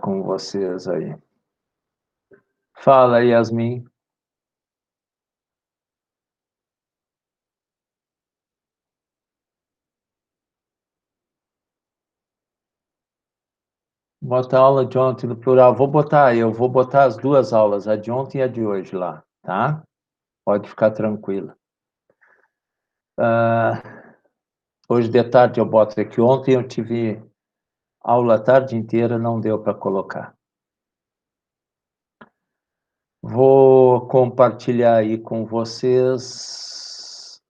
com vocês aí. Fala, Yasmin. Bota a aula de ontem no plural. Eu vou botar as duas aulas, a de ontem e a de hoje lá, tá? Pode ficar tranquila. Hoje de tarde eu boto aqui. Ontem eu tive aula a tarde inteira, não deu para colocar. Vou compartilhar aí com vocês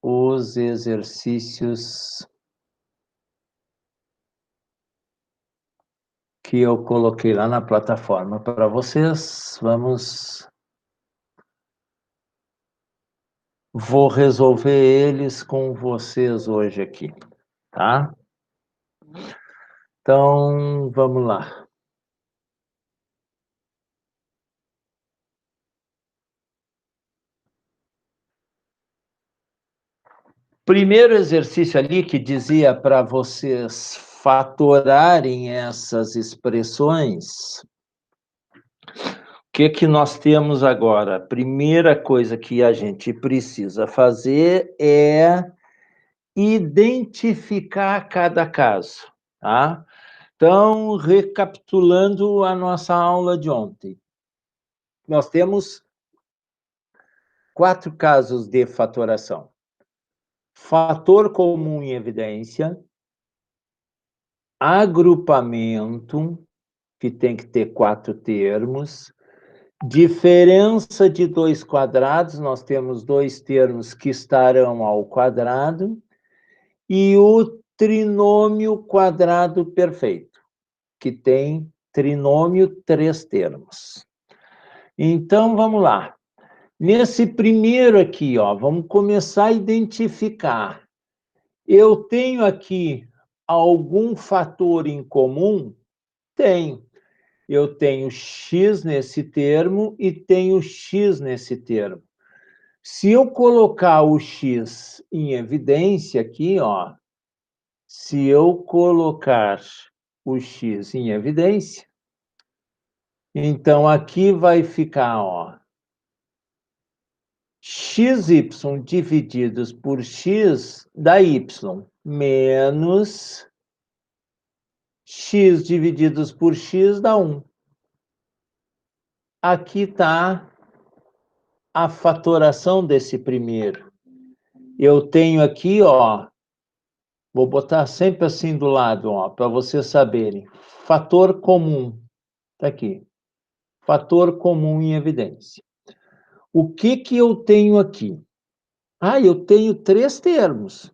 os exercícios que eu coloquei lá na plataforma para vocês. Vou resolver eles com vocês hoje aqui, tá? Então, vamos lá. Primeiro exercício ali que dizia para vocês fatorarem essas expressões. O que nós temos agora? A primeira coisa que a gente precisa fazer é identificar cada caso, tá? Então, recapitulando a nossa aula de ontem, nós temos 4 casos de fatoração. Fator comum em evidência, agrupamento, que tem que ter 4 termos, diferença de 2 quadrados, nós temos 2 termos que estarão ao quadrado, e o trinômio quadrado perfeito, que tem trinômio 3 termos. Então, vamos lá. Nesse primeiro aqui, ó, vamos começar a identificar. Eu tenho aqui algum fator em comum? Tenho. Eu tenho x nesse termo e tenho x nesse termo. Se eu colocar o x em evidência aqui, ó, se eu colocar o x em evidência, então aqui vai ficar, ó, xy divididos por x dá y, menos x divididos por x dá 1. Aqui está a fatoração desse primeiro. Eu tenho aqui, ó, vou botar sempre assim do lado, ó, para vocês saberem. Fator comum, está aqui. Fator comum em evidência. O que eu tenho aqui? Eu tenho 3 termos.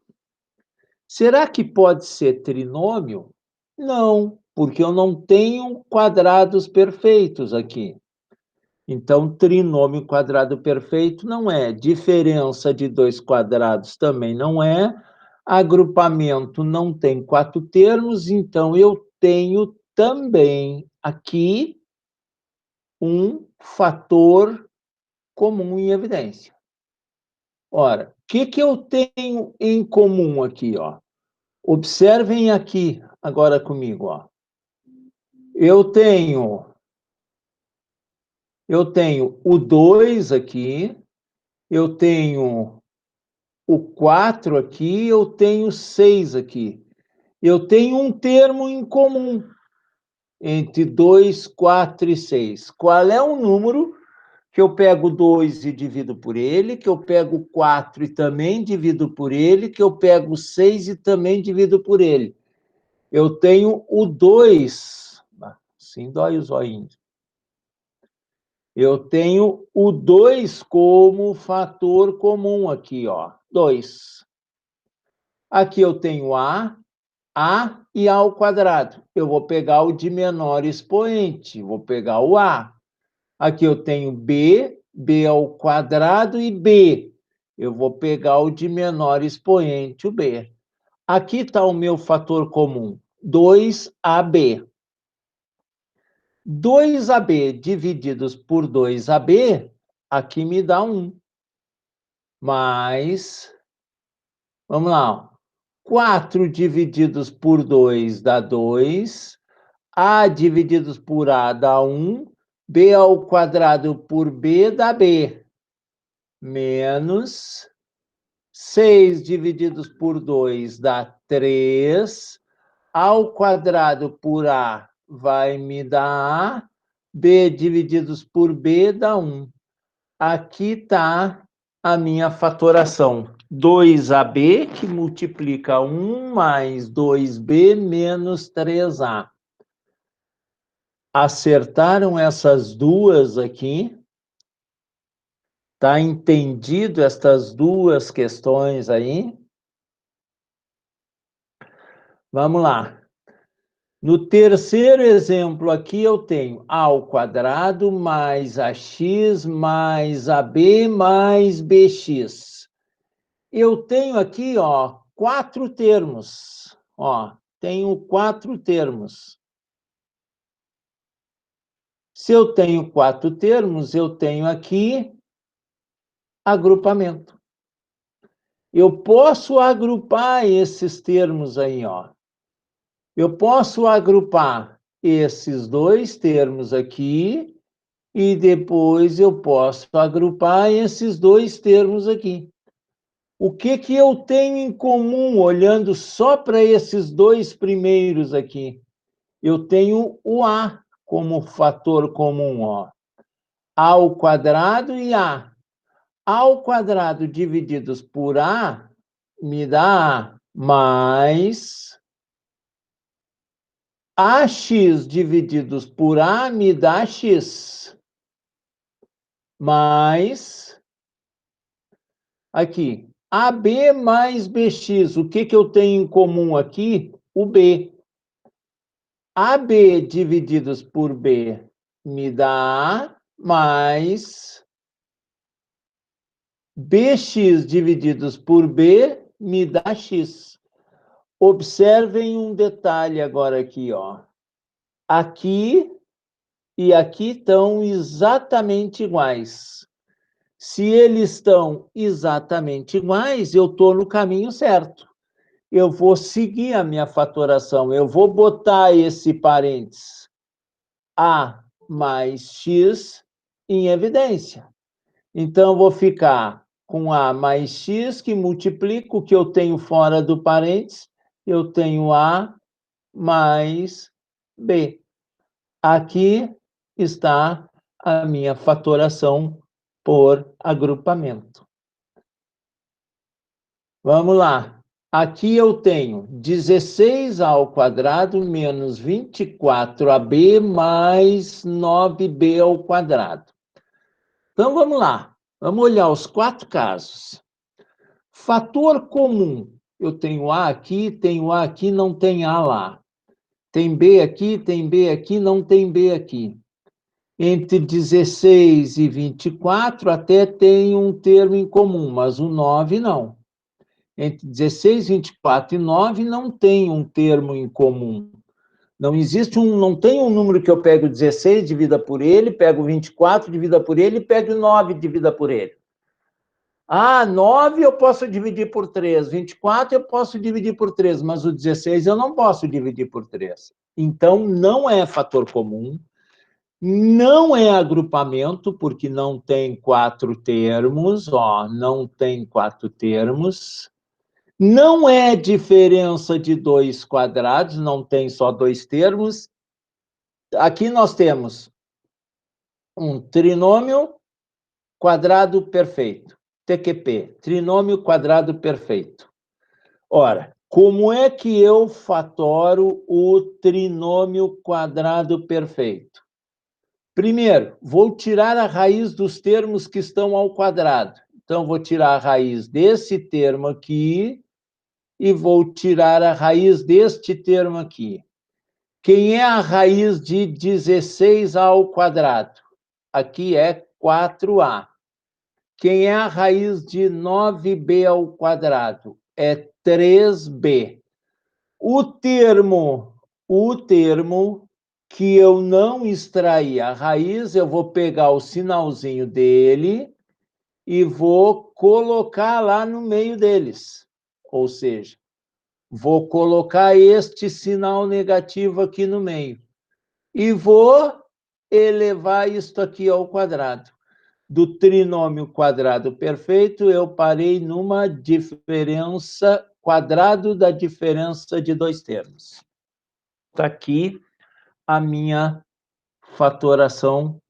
Será que pode ser trinômio? Não, porque eu não tenho quadrados perfeitos aqui. Então, trinômio quadrado perfeito não é. Diferença de 2 quadrados também não é. Agrupamento não tem 4 termos, então eu tenho também aqui um fator comum em evidência. Ora, o que eu tenho em comum aqui, ó? Observem aqui agora comigo, ó. Eu tenho o 2 aqui, eu tenho o 4 aqui, eu tenho 6 aqui. Eu tenho um termo em comum entre 2, 4 e 6. Qual é o número que eu pego 2 e divido por ele, que eu pego 4 e também divido por ele, que eu pego 6 e também divido por ele? Eu tenho o 2. Sim, dói os olhinhos. Eu tenho o 2 como fator comum aqui, ó. 2. Aqui eu tenho A e A ao quadrado. Eu vou pegar o de menor expoente, vou pegar o A. Aqui eu tenho B ao quadrado e B. Eu vou pegar o de menor expoente, o B. Aqui está o meu fator comum, 2AB. 2AB divididos por 2AB, aqui me dá 1. Mais, vamos lá, 4 divididos por 2 dá 2. A divididos por A dá 1, B ao quadrado por B dá B, menos 6 divididos por 2 dá 3, ao quadrado por A vai me dar A, B divididos por B dá 1. Aqui está a minha fatoração. 2AB, que multiplica 1 mais 2B menos 3A. Acertaram essas duas aqui? Tá entendido estas duas questões aí? Vamos lá. No terceiro exemplo aqui, eu tenho A ao quadrado mais AX mais AB mais BX. Eu tenho aqui, ó, 4 termos. Ó, tenho 4 termos. Se eu tenho 4 termos, eu tenho aqui agrupamento. Eu posso agrupar esses termos aí, ó. Eu posso agrupar esses dois termos aqui e depois eu posso agrupar esses dois termos aqui. O que que eu tenho em comum olhando só para esses dois primeiros aqui? Eu tenho o A como fator comum, ó. A ao quadrado e A. A ao quadrado divididos por A me dá A mais AX divididos por A me dá X. Mais, aqui, AB mais BX. O que que eu tenho em comum aqui? O B. AB divididos por B me dá A mais BX divididos por B me dá X. Observem um detalhe agora aqui, ó. Aqui e aqui estão exatamente iguais. Se eles estão exatamente iguais, eu estou no caminho certo. Eu vou seguir a minha fatoração, eu vou botar esse parênteses A mais X em evidência. Então, eu vou ficar com A mais X, que multiplica o que eu tenho fora do parênteses, eu tenho A mais B. Aqui está a minha fatoração por agrupamento. Vamos lá. Aqui eu tenho 16 ao quadrado menos 24AB mais 9B ao quadrado. Então, vamos lá. Vamos olhar os 4 casos. Fator comum. Eu tenho A aqui, não tem A lá. Tem B aqui, não tem B aqui. Entre 16 e 24 até tem um termo em comum, mas o 9 não. Entre 16, 24 e 9 não tem um termo em comum. Não tem um número que eu pego 16, divida por ele, pego 24, divida por ele, e pego 9, divida por ele. Ah, 9 eu posso dividir por 3, 24 eu posso dividir por 3, mas o 16 eu não posso dividir por 3. Então, não é fator comum, não é agrupamento, porque não tem 4 termos, ó, não tem 4 termos. Não é diferença de 2 quadrados, não tem só 2 termos. Aqui nós temos um trinômio quadrado perfeito, TQP, trinômio quadrado perfeito. Ora, como é que eu fatoro o trinômio quadrado perfeito? Primeiro, vou tirar a raiz dos termos que estão ao quadrado. Então, vou tirar a raiz desse termo aqui e vou tirar a raiz deste termo aqui. Quem é a raiz de 16 ao quadrado? Aqui é 4A. Quem é a raiz de 9B ao quadrado? É 3B. O termo que eu não extraí a raiz, eu vou pegar o sinalzinho dele e vou colocar lá no meio deles. Ou seja, vou colocar este sinal negativo aqui no meio. e vou elevar isto aqui ao quadrado. Do trinômio quadrado perfeito, eu parei numa diferença, quadrado da diferença de dois termos. Está aqui a minha fatoração.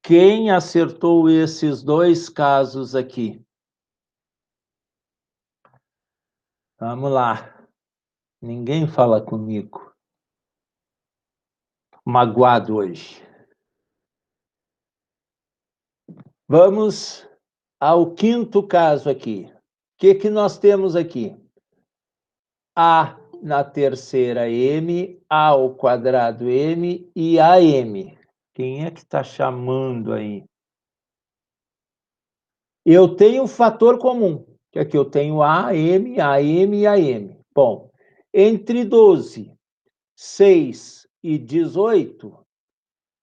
Quem acertou esses dois casos aqui? Vamos lá. Ninguém fala comigo. Magoado hoje. Vamos ao quinto caso aqui. O que nós temos aqui? A na terceira M, A ao quadrado M e AM. Quem é que está chamando aí? Eu tenho um fator comum, que aqui eu tenho AM, AM e AM. Bom, entre 12, 6 e 18,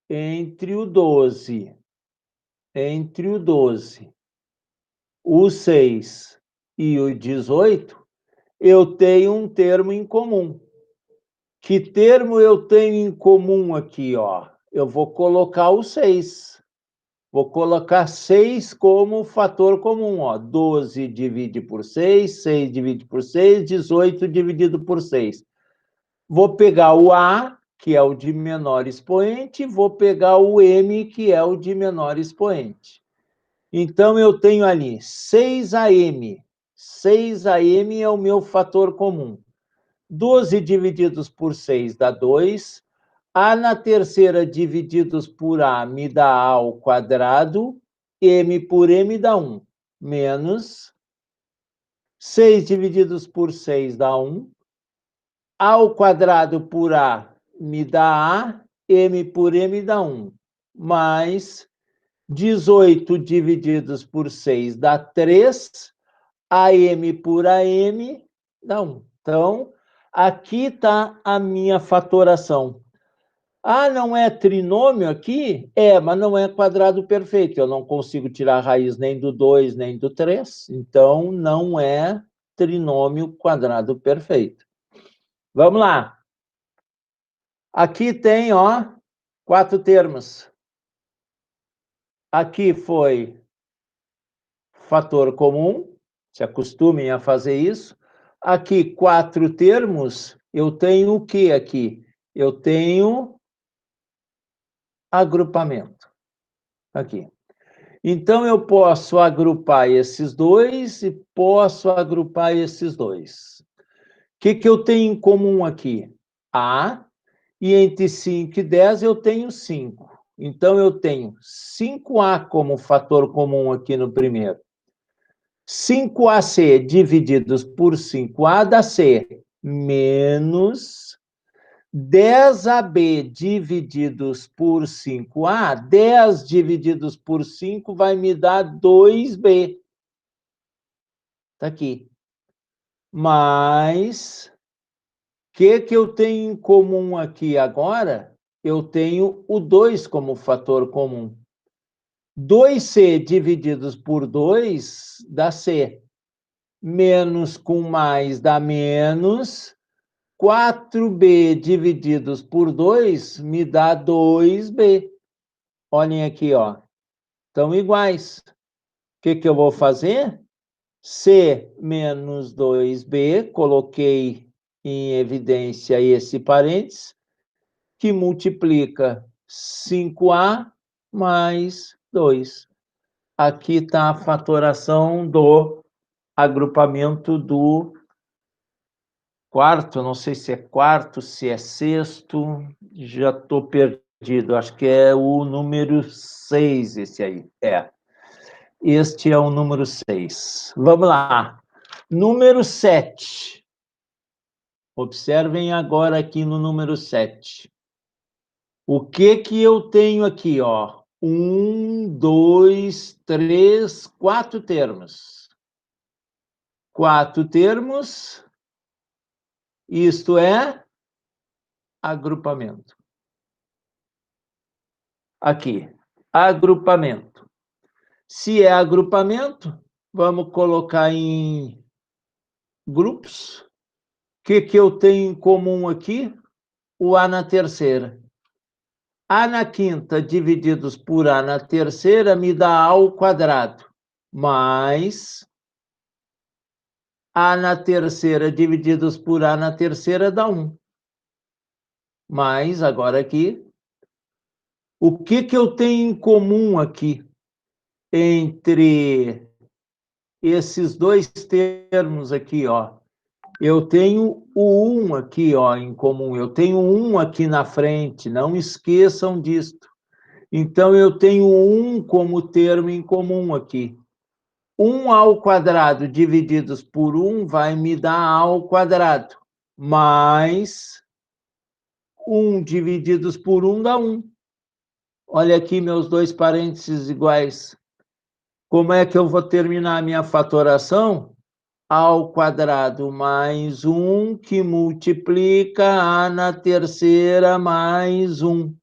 entre o 12, o 6 e o 18, eu tenho um termo em comum. Que termo eu tenho em comum aqui, ó? Eu vou colocar o 6. Vou colocar 6 como fator comum, ó. 12 divide por 6, 6 divide por 6, 18 dividido por 6. Vou pegar o A, que é o de menor expoente, e vou pegar o M, que é o de menor expoente. Então, eu tenho ali 6AM. 6AM é o meu fator comum. 12 divididos por 6 dá 2. A na terceira divididos por A me dá A ao quadrado. M por M dá 1. Menos 6 divididos por 6 dá 1. A ao quadrado por A me dá A. M por M dá 1. Mais 18 divididos por 6 dá 3. AM por AM dá 1. Então, aqui está a minha fatoração. Ah, não é trinômio aqui? É, mas não é quadrado perfeito. Eu não consigo tirar a raiz nem do 2, nem do 3. Então, não é trinômio quadrado perfeito. Vamos lá. Aqui tem, ó, 4 termos. Aqui foi fator comum. Se acostumem a fazer isso. Aqui, 4 termos. Eu tenho o que aqui? Eu tenho agrupamento. Aqui. Então, eu posso agrupar esses dois e posso agrupar esses dois. O que eu tenho em comum aqui? A, e entre 5 e 10 eu tenho 5. Então, eu tenho 5A como fator comum aqui no primeiro. 5AC divididos por 5A dá C, menos 10AB divididos por 5A, 10 divididos por 5 vai me dar 2B. Está aqui. Mas, o que eu tenho em comum aqui agora? Eu tenho o 2 como fator comum. 2C divididos por 2 dá C. Menos com mais dá menos. 4B divididos por 2 me dá 2B. Olhem aqui, ó. Estão iguais. O que eu vou fazer? C menos 2B, coloquei em evidência esse parênteses, que multiplica 5A mais 2. Aqui está a fatoração do agrupamento do quarto, não sei se é quarto, se é sexto, já estou perdido, acho que é o número 6 esse aí, Este é o número 6. Vamos lá. Número 7. Observem agora aqui no número 7. O que eu tenho aqui, ó? 1, 2, 3, 4 termos. 4 termos. Isto é agrupamento. Aqui, agrupamento. Se é agrupamento, vamos colocar em grupos. O que eu tenho em comum aqui? O A na terceira. A na quinta divididos por A na terceira me dá A ao quadrado, mais A na terceira divididos por A na terceira dá 1. Mas, agora aqui, o que eu tenho em comum aqui entre esses dois termos aqui, ó? Eu tenho o 1 aqui, ó, em comum. Eu tenho 1 aqui na frente, não esqueçam disto. Então, eu tenho 1 como termo em comum aqui. 1 ao quadrado divididos por 1 vai me dar A ao quadrado, mais 1 divididos por 1 dá 1. Olha aqui meus dois parênteses iguais. Como é que eu vou terminar a minha fatoração? A ao quadrado mais 1, que multiplica A na terceira mais 1.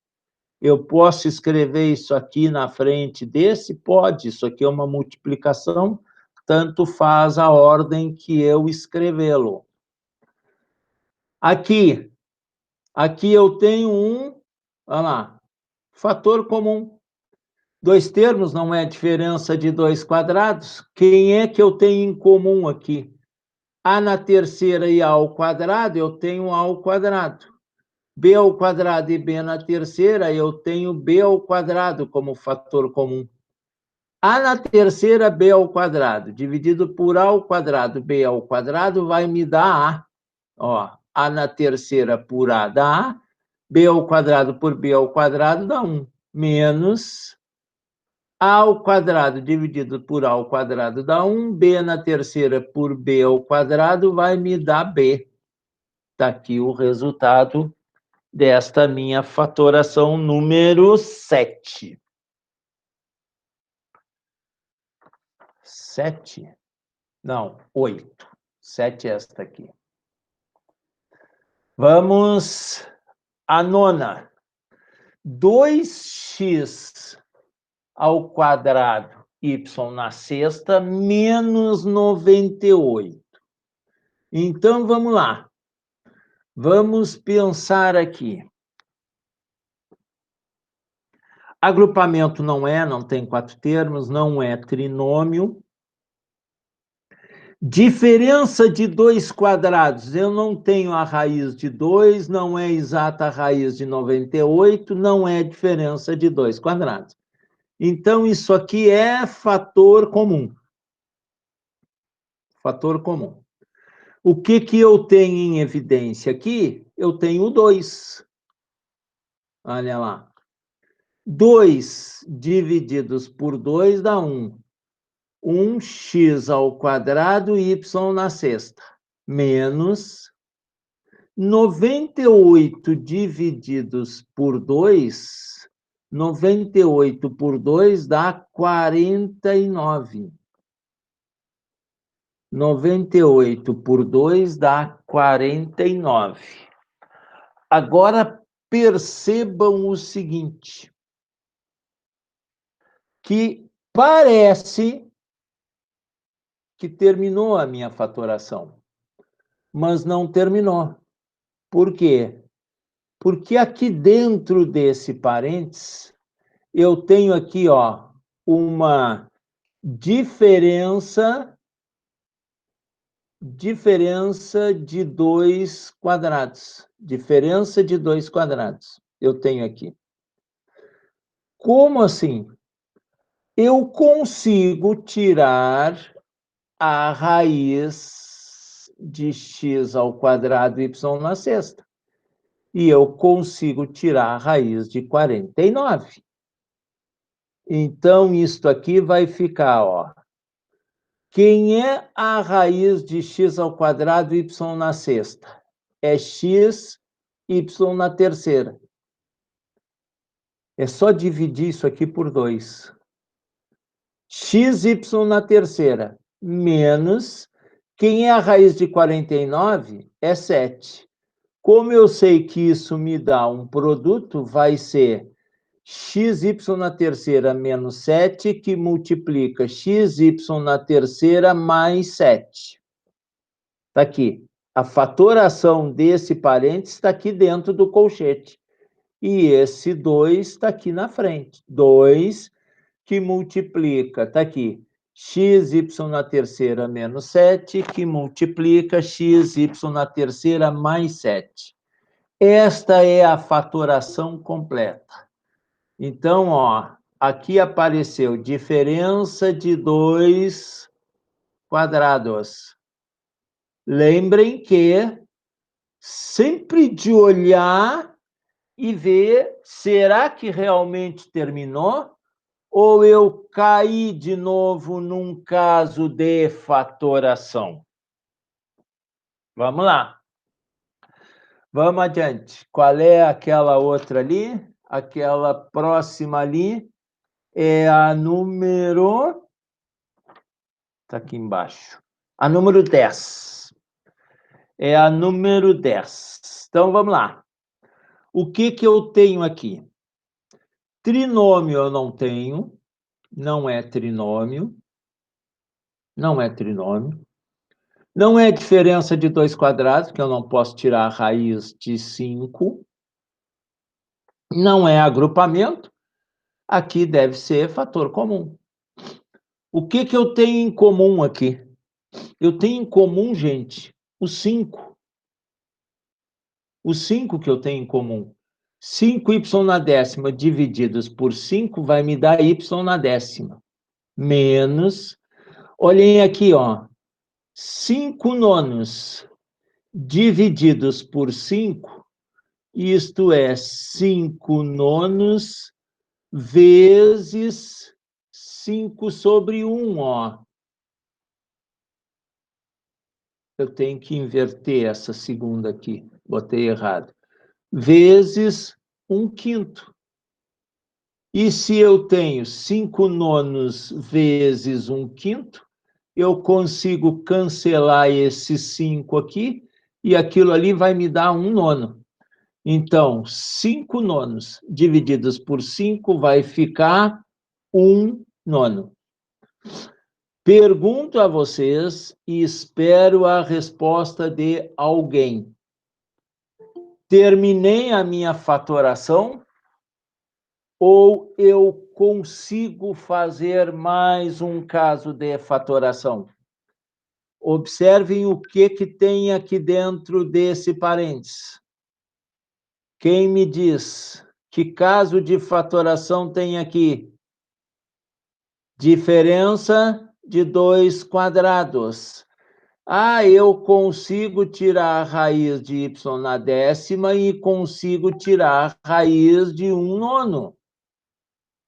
Eu posso escrever isso aqui na frente desse? Pode, isso aqui é uma multiplicação, tanto faz a ordem que eu escrevê-lo. Aqui eu tenho olha lá, fator comum. Dois termos não é diferença de dois quadrados. Quem é que eu tenho em comum aqui? A na terceira e A ao quadrado, eu tenho A ao quadrado. B ao quadrado e B na terceira, eu tenho B ao quadrado como fator comum. A na terceira, B ao quadrado, dividido por A ao quadrado, B ao quadrado, vai me dar A. Ó, A na terceira por A dá A, B ao quadrado por B ao quadrado dá 1, menos A ao quadrado dividido por A ao quadrado dá 1, B na terceira por B ao quadrado vai me dar B. Está aqui o resultado desta minha fatoração número 7. 7? Não, 8. 7 é esta aqui. Vamos à nona. 2x ao quadrado y na sexta menos 98. Então, vamos lá. Vamos pensar aqui. Agrupamento não tem quatro termos, não é trinômio. Diferença de dois quadrados, eu não tenho a raiz de 2, não é exata a raiz de 98, não é diferença de dois quadrados. Então, isso aqui é fator comum. Fator comum. O que eu tenho em evidência aqui? Eu tenho 2. Olha lá. 2 divididos por 2 dá 1. 1x ao quadrado y na sexta, menos 98 divididos por 2, 98 por 2 dá 49. 98 por 2 dá 49. Agora, percebam o seguinte, que parece que terminou a minha fatoração, mas não terminou. Por quê? Porque aqui dentro desse parênteses, eu tenho aqui, ó, uma diferença de dois quadrados. Diferença de dois quadrados. Eu tenho aqui. Como assim? Eu consigo tirar a raiz de x ao quadrado y na sexta. E eu consigo tirar a raiz de 49. Então, isto aqui vai ficar, ó. Quem é a raiz de x ao quadrado y na sexta? É x, y na terceira. É só dividir isso aqui por 2. XY na terceira, menos... Quem é a raiz de 49? É 7. Como eu sei que isso me dá um produto, vai ser xy na terceira menos 7, que multiplica xy na terceira mais 7. Está aqui. A fatoração desse parênteses está aqui dentro do colchete. e esse 2 está aqui na frente. 2 que multiplica, está aqui, xy na terceira menos 7, que multiplica xy na terceira mais 7. Esta é a fatoração completa. Então, ó, aqui apareceu diferença de 2 quadrados. Lembrem que sempre de olhar e ver, será que realmente terminou? Ou eu caí de novo num caso de fatoração? Vamos lá. Vamos adiante. Qual é aquela outra ali? Aquela próxima ali é a número... Está aqui embaixo. A número 10. É a número 10. Então, vamos lá. O que eu tenho aqui? Trinômio eu não tenho. Não é trinômio. Não é trinômio. Não é diferença de 2 quadrados, que eu não posso tirar a raiz de 5. Não é agrupamento. Aqui deve ser fator comum. O que eu tenho em comum aqui? Eu tenho em comum, gente, o 5. O 5 que eu tenho em comum. 5y na décima divididos por 5 vai me dar y na décima. Menos, olhem aqui, ó, 5 nonos divididos por 5, isto é 5 nonos vezes 5 sobre 1, ó. Eu tenho que inverter essa segunda aqui, botei errado. Vezes 1/5. E se eu tenho 5 nonos vezes 1/5, eu consigo cancelar esse 5 aqui, e aquilo ali vai me dar 1 nono. Então, 5 nonos divididos por 5 vai ficar 1 nono. Pergunto a vocês e espero a resposta de alguém. Terminei a minha fatoração ou eu consigo fazer mais um caso de fatoração? Observem o que tem aqui dentro desse parênteses. Quem me diz que caso de fatoração tem aqui? Diferença de 2 quadrados. Ah, eu consigo tirar a raiz de y na décima e consigo tirar a raiz de 1 nono.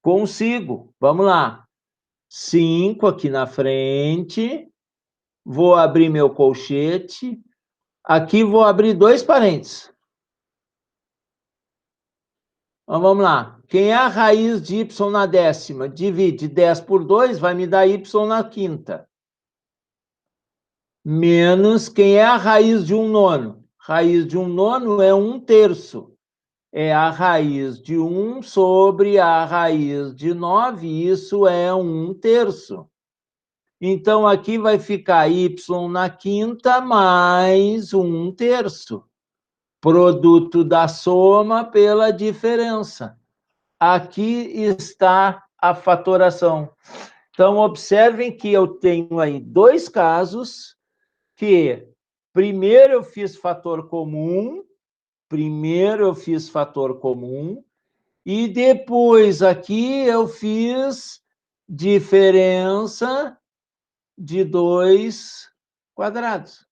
Consigo. Vamos lá. 5 aqui na frente. Vou abrir meu colchete. Aqui vou abrir 2 parênteses. Então, vamos lá. Quem é a raiz de y na décima? Divide 10 por 2, vai me dar y na quinta. Menos quem é a raiz de 1 nono? Raiz de 1 nono é 1/3. É a raiz de 1 sobre a raiz de 9, isso é 1/3. Então, aqui vai ficar y na quinta mais 1/3. Produto da soma pela diferença. Aqui está a fatoração. Então, observem que eu tenho aí 2 casos que primeiro eu fiz fator comum, e depois aqui eu fiz diferença de 2 quadrados.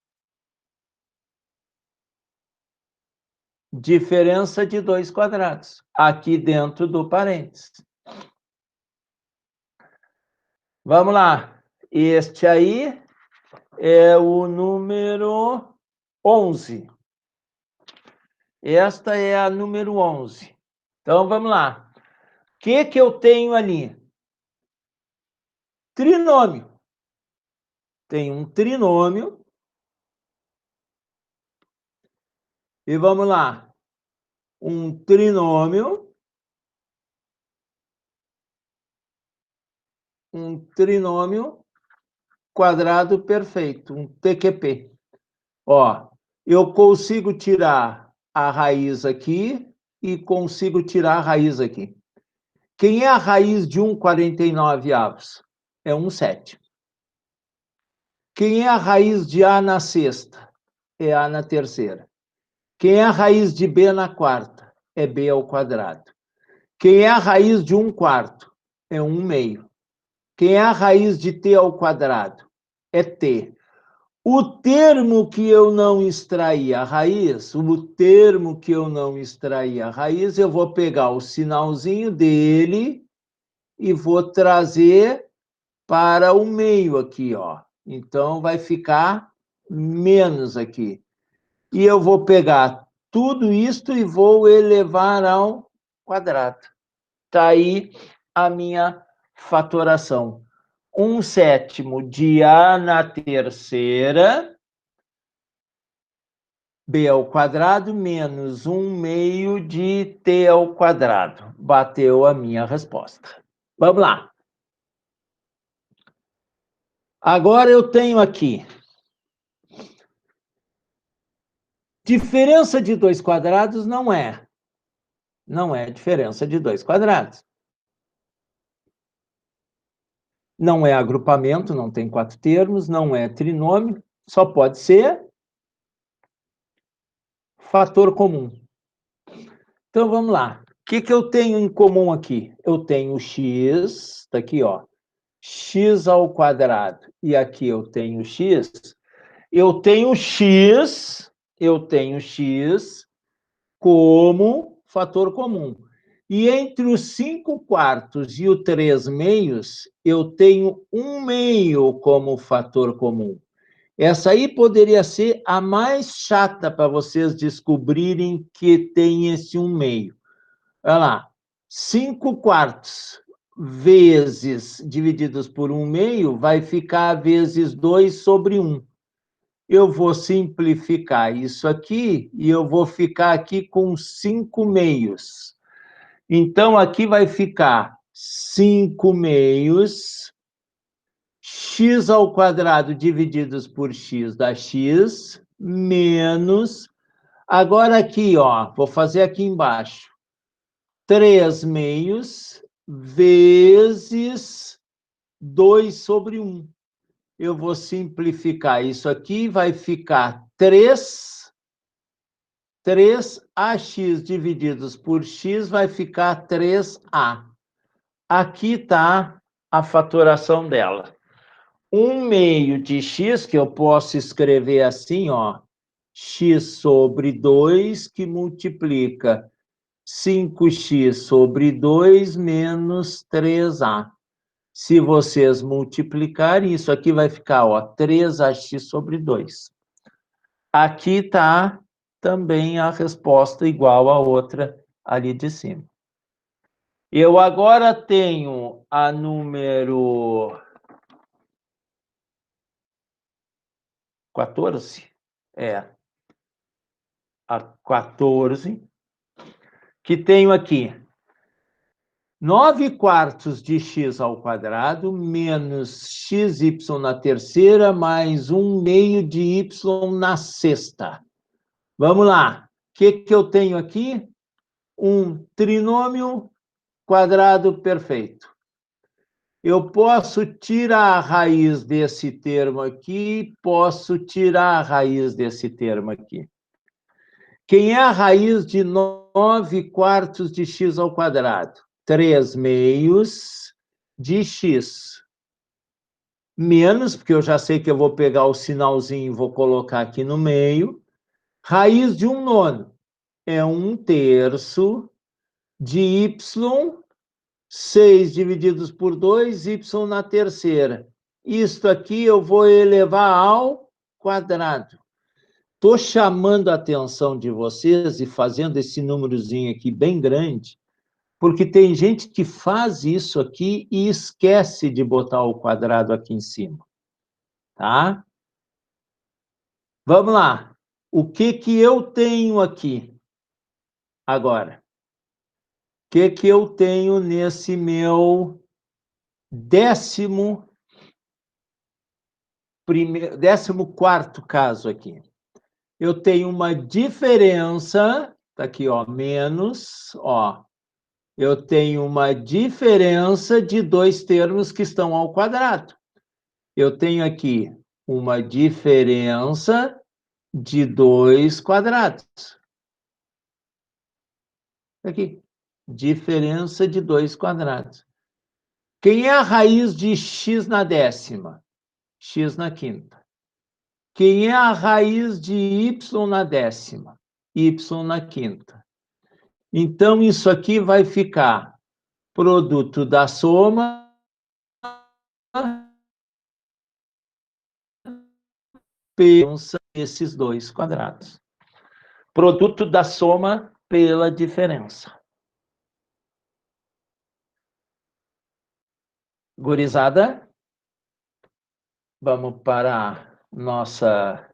Diferença de 2 quadrados, aqui dentro do parênteses. Vamos lá. Este aí é o número 11. Esta é a número 11. Então, vamos lá. O que eu tenho ali? Trinômio. Tem um trinômio. E vamos lá. Um trinômio. Um trinômio quadrado perfeito, um TQP. Ó, eu consigo tirar a raiz aqui, e consigo tirar a raiz aqui. Quem é a raiz de 1/49? É 1/7. Quem é a raiz de A na sexta? É A na terceira. Quem é a raiz de B na quarta? É B ao quadrado. Quem é a raiz de 1/4? É 1/2. Quem é a raiz de T ao quadrado? É T. O termo que eu não extraí a raiz, eu vou pegar o sinalzinho dele e vou trazer para o meio aqui, ó. Então, vai ficar menos aqui. E eu vou pegar tudo isto e vou elevar ao quadrado. Está aí a minha fatoração. 1/7 de A na terceira, B ao quadrado, menos 1/2 de T ao quadrado. Bateu a minha resposta. Vamos lá. Agora eu tenho aqui diferença de 2 quadrados não é diferença de 2 quadrados. Não é agrupamento, não tem 4 termos, não é trinômio, só pode ser fator comum. Então, vamos lá. O que eu tenho em comum aqui? Eu tenho x, tá aqui, ó, x ao quadrado, e aqui eu tenho x. Eu tenho x como fator comum. E entre os 5/4 e o 3/2, eu tenho 1/2 como fator comum. Essa aí poderia ser a mais chata para vocês descobrirem que tem esse 1/2. Olha lá, 5/4 vezes divididos por 1/2 vai ficar vezes 2/1. Eu vou simplificar isso aqui e eu vou ficar aqui com 5/2. Então, aqui vai ficar 5/2 x ao quadrado divididos por x dá x, menos... Agora aqui, ó, vou fazer aqui embaixo. 3/2 vezes 2/1. Eu vou simplificar isso aqui, vai ficar 3ax divididos por x vai ficar 3a. Aqui está a fatoração dela. 1/2 de x, que eu posso escrever assim, ó, x sobre 2, que multiplica 5x sobre 2 menos 3a. Se vocês multiplicarem, isso aqui vai ficar, ó, 3ax sobre 2. Aqui está também a resposta igual à outra ali de cima. Eu agora tenho a número 14, a 14, que tenho aqui 9/4 de x ao quadrado menos xy na terceira mais 1/2 de y na sexta. Vamos lá. O que eu tenho aqui? Um trinômio quadrado perfeito. Eu posso tirar a raiz desse termo aqui, posso tirar a raiz desse termo aqui. Quem é a raiz de 9/4 de x ao quadrado? 3/2 de x. Menos, porque eu já sei que eu vou pegar o sinalzinho e vou colocar aqui no meio. Raiz de 1/9 é 1/3 de y, 6 divididos por 2, y na terceira. Isto aqui eu vou elevar ao quadrado. Estou chamando a atenção de vocês e fazendo esse númerozinho aqui bem grande, porque tem gente que faz isso aqui e esquece de botar o quadrado aqui em cima. Tá? Vamos lá. O que eu tenho aqui agora? O que eu tenho nesse meu 14º caso aqui? Eu tenho uma diferença, Está aqui, ó, menos, ó, eu tenho uma diferença de dois termos que estão ao quadrado. Eu tenho aqui uma diferença de 2 quadrados. Aqui, diferença de 2 quadrados. Quem é a raiz de x na décima? X na quinta. Quem é a raiz de y na décima? Y na quinta. Então, isso aqui vai ficar produto da soma esses dois quadrados. Produto da soma pela diferença. Gurizada, vamos para nossa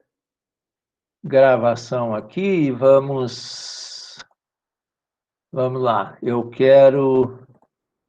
gravação aqui e vamos lá. Eu quero